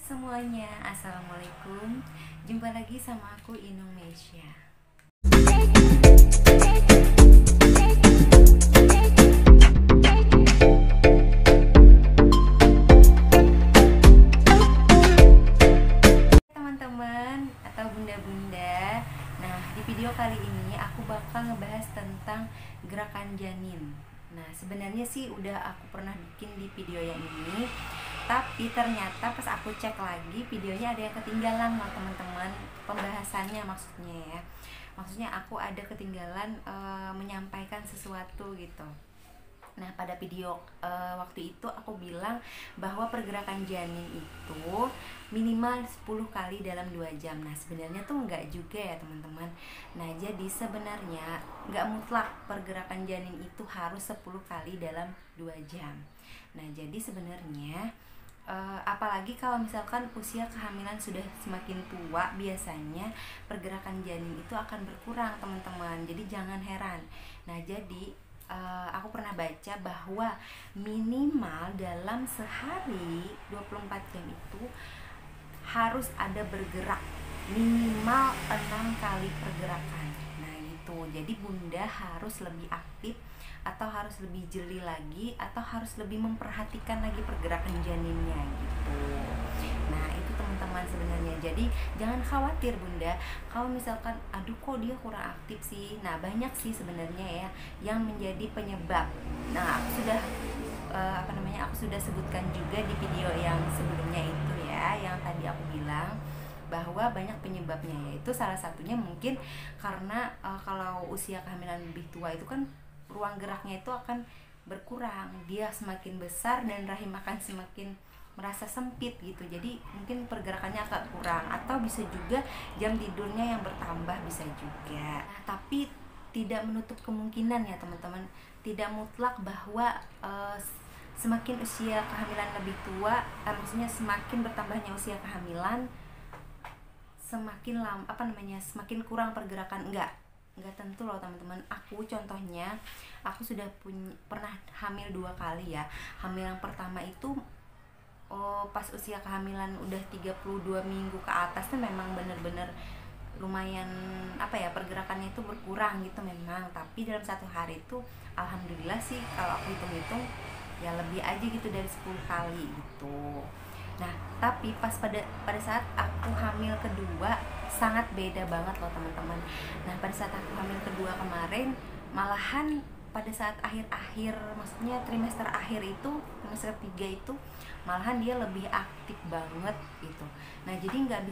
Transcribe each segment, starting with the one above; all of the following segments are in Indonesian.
semuanya, assalamualaikum. Jumpa lagi sama aku Indonesia. Teman-teman atau bunda-bunda, nah di video kali ini aku bakal ngebahas tentang gerakan janin. Nah sebenarnya sih udah aku pernah bikin di video yang ini, tapi ternyata pas aku cek lagi videonya ada yang ketinggalan loh teman-teman, pembahasannya maksudnya aku ada ketinggalan menyampaikan sesuatu gitu. Nah pada video waktu itu aku bilang bahwa pergerakan janin itu minimal 10 kali dalam 2 jam. Nah sebenarnya tuh enggak juga ya teman-teman. Nah jadi sebenarnya enggak mutlak pergerakan janin itu harus 10 kali dalam 2 jam. Nah jadi sebenarnya apalagi kalau misalkan usia kehamilan sudah semakin tua, biasanya pergerakan janin itu akan berkurang teman-teman. Jadi jangan heran. Nah jadi aku pernah baca bahwa minimal dalam sehari 24 jam itu harus ada bergerak minimal 6 kali pergerakan. Nah itu jadi bunda harus lebih aktif atau harus lebih jeli lagi atau harus lebih memperhatikan lagi pergerakan janinnya gitu. Nah itu teman-teman sebenarnya, jadi jangan khawatir bunda kalau misalkan aduh kok dia kurang aktif sih. Nah banyak sih sebenarnya ya yang menjadi penyebab. Nah aku sudah sebutkan juga di video yang sebelumnya itu ya, yang tadi aku bilang bahwa banyak penyebabnya, yaitu salah satunya mungkin karena kalau usia kehamilan lebih tua itu kan ruang geraknya itu akan berkurang, dia semakin besar dan rahim akan semakin merasa sempit gitu, jadi mungkin pergerakannya agak kurang, atau bisa juga jam tidurnya yang bertambah bisa juga. Nah, tapi tidak menutup kemungkinan ya teman-teman, tidak mutlak bahwa semakin usia kehamilan lebih tua, maksudnya semakin bertambahnya usia kehamilan semakin semakin kurang pergerakan, enggak tentu loh teman-teman. Aku contohnya, aku sudah pernah hamil 2 kali ya. Hamil yang pertama itu pas usia kehamilan udah 32 minggu ke atas tuh memang bener-bener lumayan pergerakannya itu berkurang gitu memang, tapi dalam 1 hari itu alhamdulillah sih kalau aku hitung-hitung ya lebih aja gitu dari 10 kali gitu. Nah tapi pada saat aku hamil kedua sangat beda banget loh teman-teman. Nah pada saat aku hamil kedua kemarin, malahan pada saat akhir-akhir, maksudnya trimester akhir itu, trimester 3 itu malahan dia lebih aktif banget gitu. Nah jadi nggak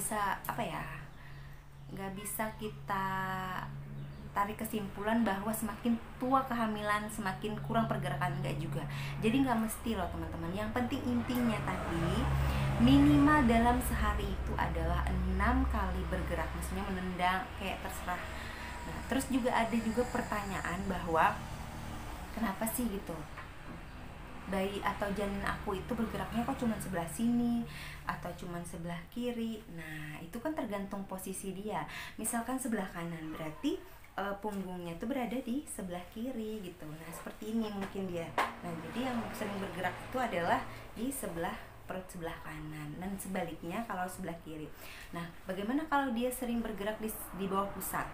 bisa kita tarik kesimpulan bahwa semakin tua kehamilan semakin kurang pergerakan, enggak juga. Jadi nggak mesti loh teman-teman. Yang penting intinya tadi minimal dalam sehari itu adalah 6 kali bergerak, maksudnya menendang kayak terserah. Nah terus juga ada juga pertanyaan bahwa kenapa sih gitu bayi atau janin aku itu bergeraknya kok cuma sebelah sini atau cuma sebelah kiri. Nah itu kan tergantung posisi dia. Misalkan sebelah kanan berarti punggungnya itu berada di sebelah kiri gitu. Nah seperti ini mungkin dia. Nah jadi yang sering bergerak itu adalah di perut sebelah kanan, dan sebaliknya kalau sebelah kiri. Nah bagaimana kalau dia sering bergerak di bawah pusat?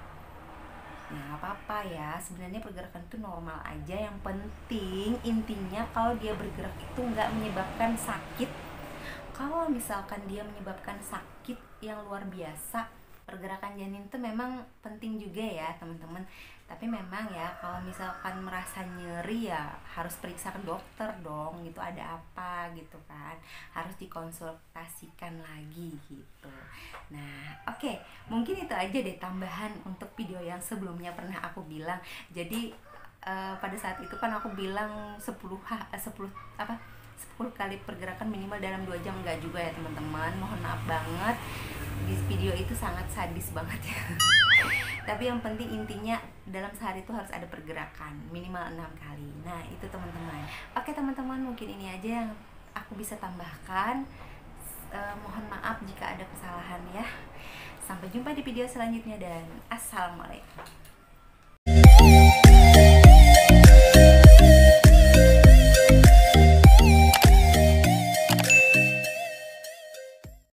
Nah apa-apa ya, sebenarnya pergerakan itu normal aja. Yang penting intinya kalau dia bergerak itu nggak menyebabkan sakit. Kalau misalkan dia menyebabkan sakit yang luar biasa, pergerakan janin itu memang penting juga ya teman-teman. Tapi memang ya kalau misalkan merasa nyeri ya harus periksa ke dokter dong, gitu ada apa gitu kan, harus dikonsultasikan lagi gitu. Nah oke, mungkin itu aja deh tambahan untuk video yang sebelumnya pernah aku bilang. Jadi pada saat itu kan aku bilang 10 kali pergerakan minimal dalam 2 jam, enggak juga ya teman-teman, mohon maaf banget, di video itu sangat sadis banget ya. Tapi yang penting intinya dalam sehari itu harus ada pergerakan minimal 6 kali. Nah itu teman-teman. Oke teman-teman, mungkin ini aja yang aku bisa tambahkan. Mohon maaf jika ada kesalahan ya. Sampai jumpa di video selanjutnya dan assalamualaikum.